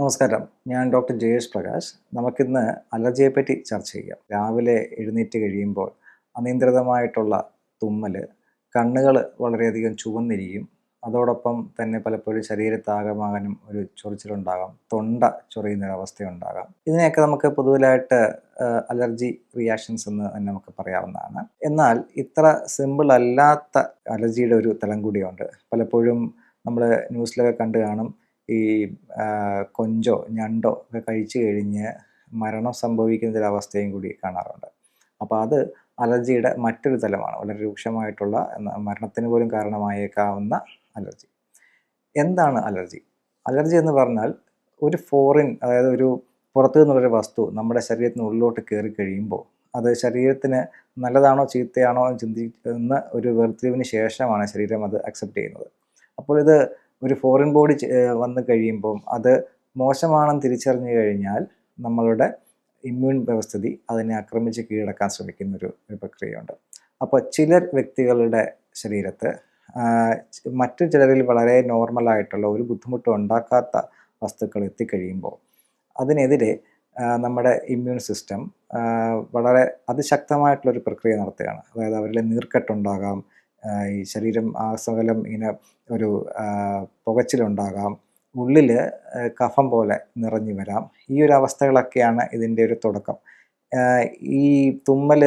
നമസ്കാരം. ഞാൻ ഡോക്ടർ ജയേഷ് പ്രകാശ്. നമുക്കിന്ന് അലർജിയെപ്പറ്റി ചർച്ച ചെയ്യാം. രാവിലെ എഴുന്നേറ്റ് കഴിയുമ്പോൾ അനിയന്ത്രിതമായിട്ടുള്ള തുമ്മൽ, കണ്ണുകൾ വളരെയധികം ചുവന്നിരിക്കും. അതോടൊപ്പം തന്നെ പലപ്പോഴും ശരീരത്താകമാനം ഒരു ചൊറിച്ചിലുണ്ടാകാം. തൊണ്ട ചൊറിയുന്നൊരവസ്ഥയുണ്ടാകാം. ഇതിനെയൊക്കെ നമുക്ക് പൊതുവിലായിട്ട് അലർജി റിയാക്ഷൻസ് എന്ന് തന്നെ നമുക്ക് പറയാവുന്നതാണ്. എന്നാൽ ഇത്ര സിമ്പിൾ അല്ലാത്ത അലർജിയുടെ ഒരു തലം കൂടിയുണ്ട്. പലപ്പോഴും നമ്മൾ ന്യൂസിലൊക്കെ കണ്ടു കാണും. ഈ കൊഞ്ചോ ഞണ്ടോ ഒക്കെ കഴിച്ചു കഴിഞ്ഞ് മരണം സംഭവിക്കുന്നൊരവസ്ഥയും കൂടി കാണാറുണ്ട്. അപ്പോൾ അത് അലർജിയുടെ മറ്റൊരു തലമാണ്. വളരെ രൂക്ഷമായിട്ടുള്ള മരണത്തിന് പോലും കാരണമായേക്കാവുന്ന അലർജി. എന്താണ് അലർജി? അലർജി എന്ന് പറഞ്ഞാൽ ഒരു ഫോറിൻ, അതായത് ഒരു പുറത്തു നിന്നുള്ളൊരു വസ്തു നമ്മുടെ ശരീരത്തിനുള്ളിലോട്ട് കയറി കഴിയുമ്പോൾ അത് ശരീരത്തിന് നല്ലതാണോ ചീത്തയാണോ എന്ന് ചിന്തിക്കുന്ന ഒരു വേർതിരിവിന് ശേഷമാണ് ശരീരം അത് അക്സെപ്റ്റ് ചെയ്യുന്നത്. അപ്പോൾ ഇത് ഒരു ഫോറിൻ ബോഡി വന്നു കഴിയുമ്പം അത് മോശമാണെന്ന് തിരിച്ചറിഞ്ഞു കഴിഞ്ഞാൽ നമ്മളുടെ ഇമ്മ്യൂൺ വ്യവസ്ഥിതി അതിനെ ആക്രമിച്ച് കീഴടക്കാൻ ശ്രമിക്കുന്നൊരു പ്രക്രിയയുണ്ട്. അപ്പോൾ ചില വ്യക്തികളുടെ ശരീരത്ത് മറ്റു ചിലരിൽ വളരെ നോർമലായിട്ടുള്ള ഒരു ബുദ്ധിമുട്ടും ഉണ്ടാക്കാത്ത വസ്തുക്കൾ എത്തിക്കഴിയുമ്പോൾ അതിനെതിരെ നമ്മുടെ ഇമ്മ്യൂൺ സിസ്റ്റം വളരെ അതിശക്തമായിട്ടുള്ളൊരു പ്രക്രിയ നടത്തുകയാണ്. അതായത് അവരിൽ നീർക്കെട്ടുണ്ടാകാം, ഈ ശരീരം ആസകലം ഇങ്ങനെ ഒരു പുകച്ചിലുണ്ടാകാം, ഉള്ളിൽ കഫം പോലെ നിറഞ്ഞു വരാം. ഈ ഒരു അവസ്ഥകളൊക്കെയാണ് ഇതിൻ്റെ ഒരു തുടക്കം. ഈ തുമ്മൽ,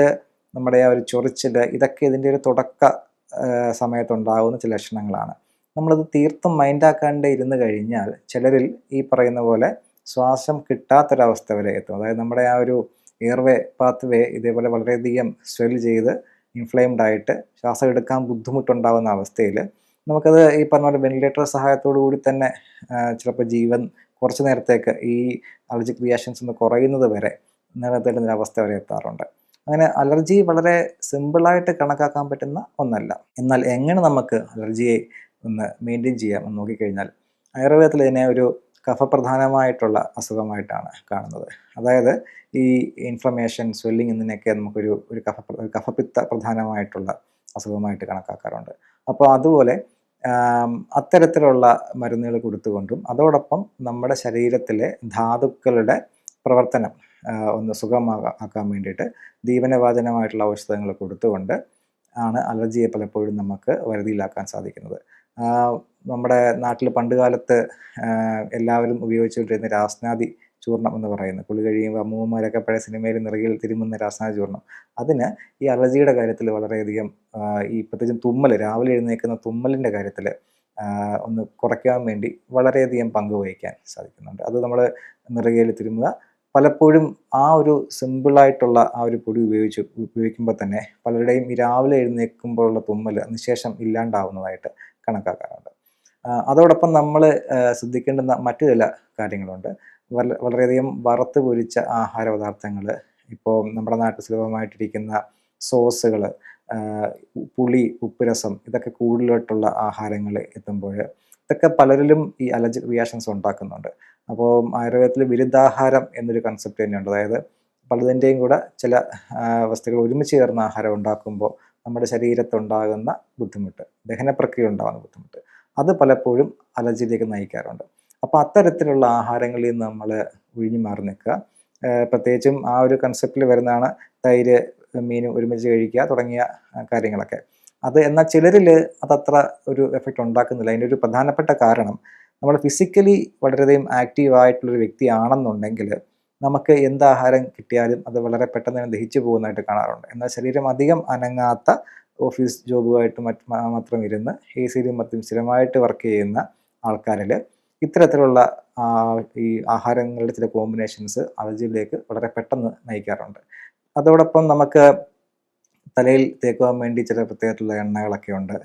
നമ്മുടെ ആ ഒരു ചൊറിച്ചിൽ, ഇതൊക്കെ ഇതിൻ്റെ ഒരു തുടക്ക സമയത്തുണ്ടാകുന്ന ചില ലക്ഷണങ്ങളാണ്. നമ്മളത് തീർത്തും മൈൻഡാക്കാണ്ട് ഇരുന്ന് കഴിഞ്ഞാൽ ചിലരിൽ ഈ പറയുന്ന പോലെ ശ്വാസം കിട്ടാത്തൊരവസ്ഥ വരെ എത്തും. അതായത് നമ്മുടെ ആ ഒരു എയർവേ പാത്ത് ഇതേപോലെ വളരെയധികം സ്വെൽ ചെയ്ത് ഇൻഫ്ലെയിംഡ് ആയിട്ട് ശ്വാസം എടുക്കാൻ ബുദ്ധിമുട്ടുണ്ടാകുന്ന അവസ്ഥയിൽ നമുക്കത് ഈ പറഞ്ഞ പോലെ വെന്റിലേറ്റർ സഹായത്തോടു കൂടി തന്നെ ചിലപ്പോൾ ജീവൻ കുറച്ച് നേരത്തേക്ക് ഈ അലർജിക് റിയാക്ഷൻസ് ഒന്ന് കുറയുന്നത് വരെ നിലനിർത്തേണ്ടുന്ന അവസ്ഥ വരെ എത്താറുണ്ട്. അങ്ങനെ അലർജി വളരെ സിമ്പിളായിട്ട് കണക്കാക്കാൻ പറ്റുന്ന ഒന്നല്ല. എന്നാൽ എങ്ങനെ നമുക്ക് അലർജിയെ ഒന്ന് മെയിൻറ്റെയിൻ ചെയ്യാം എന്ന് നോക്കിക്കഴിഞ്ഞാൽ ആയുർവേദത്തിൽ ഇതിനെ ഒരു കഫപ്രധാനമായിട്ടുള്ള അസുഖമായിട്ടാണ് കാണുന്നത്. അതായത് ഈ ഇൻഫ്ലമേഷൻ, സ്വെല്ലിങ് എന്നിവയൊക്കെ നമുക്കൊരു കഫപിത്ത പ്രധാനമായിട്ടുള്ള അസുഖമായിട്ട് കണക്കാക്കാറുണ്ട്. അപ്പോൾ അതുപോലെ അത്തരത്തിലുള്ള മരുന്നുകൾ കൊടുത്തുകൊണ്ടും അതോടൊപ്പം നമ്മുടെ ശരീരത്തിലെ ധാതുക്കളുടെ പ്രവർത്തനം ഒന്ന് സുഗമമാക്കാൻ വേണ്ടിയിട്ട് ദീപനവാചനമായിട്ടുള്ള ഔഷധങ്ങൾ കൊടുത്തുകൊണ്ട് ആണ് അലർജിയെ പലപ്പോഴും നമുക്ക് വരുതിയിലാക്കാൻ സാധിക്കുന്നത്. നമ്മുടെ നാട്ടിൽ പണ്ട് കാലത്ത് എല്ലാവരും ഉപയോഗിച്ചുകൊണ്ടിരുന്ന രാസ്നാദി ചൂർണം എന്ന് പറയുന്നത്, കുളി കഴിയുമ്പോൾ അമ്മൂമ്മമാരൊക്കെ പഴയ സിനിമയിൽ നിറകിൽ തിരുമുന്ന രാസ്നാദി ചൂർണം, അതിന് ഈ അലർജിയുടെ കാര്യത്തിൽ വളരെയധികം ഈ പ്രത്യേകിച്ചും തുമ്മൽ, രാവിലെ എഴുന്നേൽക്കുന്ന തുമ്മലിൻ്റെ കാര്യത്തിൽ ഒന്ന് കുറയ്ക്കാൻ വേണ്ടി വളരെയധികം പങ്കുവഹിക്കാൻ സാധിക്കുന്നുണ്ട്. അത് നമ്മൾ നിറകയിൽ തിരുമുക. പലപ്പോഴും ആ ഒരു സിമ്പിളായിട്ടുള്ള ആ ഒരു പൊടി ഉപയോഗിക്കുമ്പോൾ തന്നെ പലരുടെയും ഈ രാവിലെ എഴുന്നേൽക്കുമ്പോഴുള്ള തുമ്മൽ അതിനുശേഷം ഇല്ലാണ്ടാവുന്നതായിട്ട് കണക്കാക്കാറുണ്ട്. അതോടൊപ്പം നമ്മൾ ശ്രദ്ധിക്കേണ്ടുന്ന മറ്റു ചില കാര്യങ്ങളുണ്ട്. വളരെയധികം വറുത്ത് പൊരിച്ച ആഹാര പദാർത്ഥങ്ങൾ, ഇപ്പോൾ നമ്മുടെ നാട്ടിൽ സുലഭമായിട്ടിരിക്കുന്ന സോസുകൾ, പുളി, ഉപ്പുരസം, ഇതൊക്കെ കൂടുതലായിട്ടുള്ള ആഹാരങ്ങൾ എത്തുമ്പോൾ ഇതൊക്കെ പലരിലും ഈ അലർജിക് റിയാക്ഷൻസ് ഉണ്ടാക്കുന്നുണ്ട്. അപ്പോൾ ആയുർവേദത്തിൽ വിരുദ്ധാഹാരം എന്നൊരു കൺസെപ്റ്റ് തന്നെയുണ്ട്. അതായത് പലതിൻ്റെയും കൂടെ ചില വസ്തുക്കൾ ഒരുമിച്ച് ചേർന്ന ആഹാരം ഉണ്ടാക്കുമ്പോൾ നമ്മുടെ ശരീരത്തുണ്ടാകുന്ന ബുദ്ധിമുട്ട്, ദഹനപ്രക്രിയ ഉണ്ടാകുന്ന ബുദ്ധിമുട്ട്, അത് പലപ്പോഴും അലർജിയിലേക്ക് നയിക്കാറുണ്ട്. അപ്പോൾ അത്തരത്തിലുള്ള ആഹാരങ്ങളിൽ നിന്ന് നമ്മൾ ഒഴിഞ്ഞു മാറി നിൽക്കുക. പ്രത്യേകിച്ചും ആ ഒരു കൺസെപ്റ്റിൽ വരുന്നതാണ് തൈര്, മീനും ഒരുമിച്ച് കഴിക്കുക തുടങ്ങിയ കാര്യങ്ങളൊക്കെ. എന്നാൽ ചിലരിൽ അതത്ര ഒരു എഫക്റ്റ് ഉണ്ടാക്കുന്നില്ല. അതിൻ്റെ ഒരു പ്രധാനപ്പെട്ട കാരണം, നമ്മൾ ഫിസിക്കലി വളരെയധികം ആക്റ്റീവായിട്ടുള്ളൊരു വ്യക്തിയാണെന്നുണ്ടെങ്കിൽ നമുക്ക് എന്ത് ആഹാരം കിട്ടിയാലും അത് വളരെ പെട്ടെന്ന് തന്നെ ദഹിച്ചു പോകുന്നതായിട്ട് കാണാറുണ്ട്. എന്നാൽ ശരീരം അധികം അനങ്ങാത്ത, ഓഫീസ് ജോബുമായിട്ട് മാത്രം ഇരുന്ന് എ സിയിലും മറ്റും സ്ഥിരമായിട്ട് വർക്ക് ചെയ്യുന്ന ആൾക്കാരിൽ ഇത്തരത്തിലുള്ള ഈ ആഹാരങ്ങളുടെ ചില കോമ്പിനേഷൻസ് അലർജിയിലേക്ക് വളരെ പെട്ടെന്ന് നയിക്കാറുണ്ട്. അതോടൊപ്പം നമുക്ക് തലയിൽ തേക്കുവാൻ വേണ്ടി ചില പ്രത്യേകത്തിലുള്ള എണ്ണകളൊക്കെ ഉണ്ട്.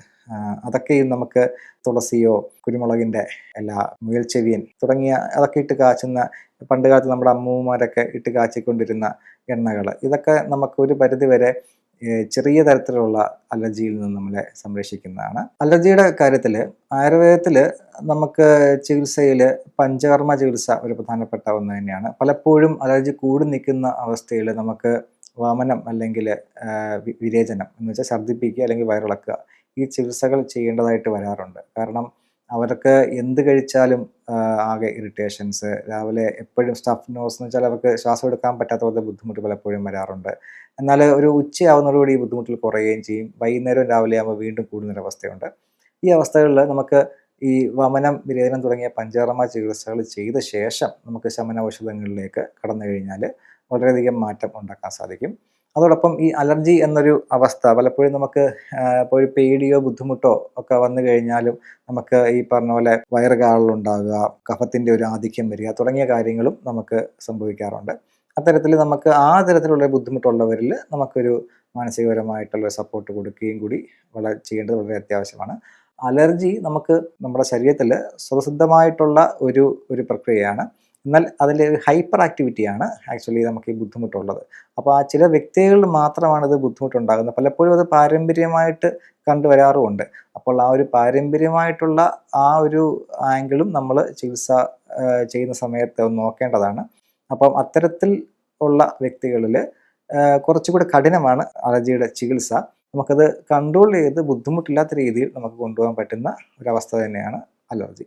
അതൊക്കെയും നമുക്ക് തുളസിയോ കുരുമുളകിൻ്റെ ഇല, മുയൽച്ചെവിയൻ തുടങ്ങിയ അതൊക്കെ ഇട്ട് കാച്ചുന്ന, പണ്ട് കാലത്ത് നമ്മുടെ അമ്മൂമ്മമാരൊക്കെ ഇട്ട് കാച്ചിക്കൊണ്ടിരുന്ന എണ്ണകൾ, ഇതൊക്കെ നമുക്ക് ഒരു പരിധിവരെ ചെറിയ തരത്തിലുള്ള അലർജിയിൽ നിന്ന് നമ്മളെ സംരക്ഷിക്കുന്നതാണ്. അലർജിയുടെ കാര്യത്തിൽ ആയുർവേദത്തിൽ നമുക്ക് ചികിത്സയിൽ പഞ്ചകർമ്മ ചികിത്സ ഒരു പ്രധാനപ്പെട്ട ഒന്ന് തന്നെയാണ്. പലപ്പോഴും അലർജി കൂടി നിൽക്കുന്ന അവസ്ഥയിൽ നമുക്ക് വമനം അല്ലെങ്കിൽ വിരേചനം എന്ന് വെച്ചാൽ ഛർദ്ദിപ്പിക്കുക അല്ലെങ്കിൽ വയറിളക്കുക, ഈ ചികിത്സകൾ ചെയ്യേണ്ടതായിട്ട് വരാറുണ്ട്. കാരണം അവർക്ക് എന്ത് കഴിച്ചാലും ആകെ ഇറിറ്റേഷൻസ്, രാവിലെ എപ്പോഴും സ്റ്റഫ് നോസ് എന്ന് വെച്ചാൽ അവർക്ക് ശ്വാസം എടുക്കാൻ പറ്റാത്ത പോലത്തെ ബുദ്ധിമുട്ട് പലപ്പോഴും വരാറുണ്ട്. എന്നാൽ ഒരു ഉച്ചയാവുന്നതോടുകൂടി ഈ ബുദ്ധിമുട്ടുകൾ കുറയുകയും ചെയ്യും. വൈകുന്നേരവും രാവിലെ ആകുമ്പോൾ വീണ്ടും കൂടുന്നൊരവസ്ഥയുണ്ട്. ഈ അവസ്ഥകളിൽ നമുക്ക് ഈ വമനം, വിരേചനം തുടങ്ങിയ പഞ്ചകർമ്മ ചികിത്സകൾ ചെയ്ത ശേഷം നമുക്ക് ശമന ഔഷധങ്ങളിലേക്ക് കടന്നു കഴിഞ്ഞാൽ വളരെയധികം മാറ്റം ഉണ്ടാക്കാൻ സാധിക്കും. അതോടൊപ്പം ഈ അലർജി എന്നൊരു അവസ്ഥ പലപ്പോഴും നമുക്ക് ഇപ്പോൾ ഒരു പേടിയോ ബുദ്ധിമുട്ടോ ഒക്കെ വന്നു കഴിഞ്ഞാലും നമുക്ക് ഈ പറഞ്ഞ പോലെ വയറ് കാളലുണ്ടാകുക, കഫത്തിൻ്റെ ഒരു ആധിക്യം വരിക തുടങ്ങിയ കാര്യങ്ങളും നമുക്ക് സംഭവിക്കാറുണ്ട്. അത്തരത്തിൽ നമുക്ക് ആ തരത്തിലുള്ള ബുദ്ധിമുട്ടുള്ളവരിൽ നമുക്കൊരു മാനസികപരമായിട്ടുള്ള സപ്പോർട്ട് കൊടുക്കുകയും കൂടി ചെയ്യേണ്ടത് വളരെ അത്യാവശ്യമാണ്. അലർജി നമുക്ക് നമ്മുടെ ശരീരത്തിൽ സ്വതസിദ്ധമായിട്ടുള്ള ഒരു പ്രക്രിയയാണ്. എന്നാൽ അതിൽ ഹൈപ്പർ ആക്ടിവിറ്റിയാണ് ആക്ച്വലി നമുക്ക് ഈ ബുദ്ധിമുട്ടുള്ളത്. അപ്പോൾ ആ ചില വ്യക്തികളിൽ മാത്രമാണ് ഇത് ബുദ്ധിമുട്ടുണ്ടാകുന്നത്. പലപ്പോഴും അത് പാരമ്പര്യമായിട്ട് കണ്ടുവരാറുമുണ്ട്. അപ്പോൾ ആ ഒരു പാരമ്പര്യമായിട്ടുള്ള ആ ഒരു ആംഗിളും നമ്മൾ ചികിത്സ ചെയ്യുന്ന സമയത്ത് ഒന്ന് നോക്കേണ്ടതാണ്. അപ്പം അത്തരത്തിൽ ഉള്ള വ്യക്തികളിൽ കുറച്ചുകൂടി കഠിനമാണ് അലർജിയുടെ ചികിത്സ. നമുക്കത് കൺട്രോൾ ചെയ്ത് ബുദ്ധിമുട്ടില്ലാത്ത രീതിയിൽ നമുക്ക് കൊണ്ടുപോകാൻ പറ്റുന്ന ഒരവസ്ഥ തന്നെയാണ് അലർജി.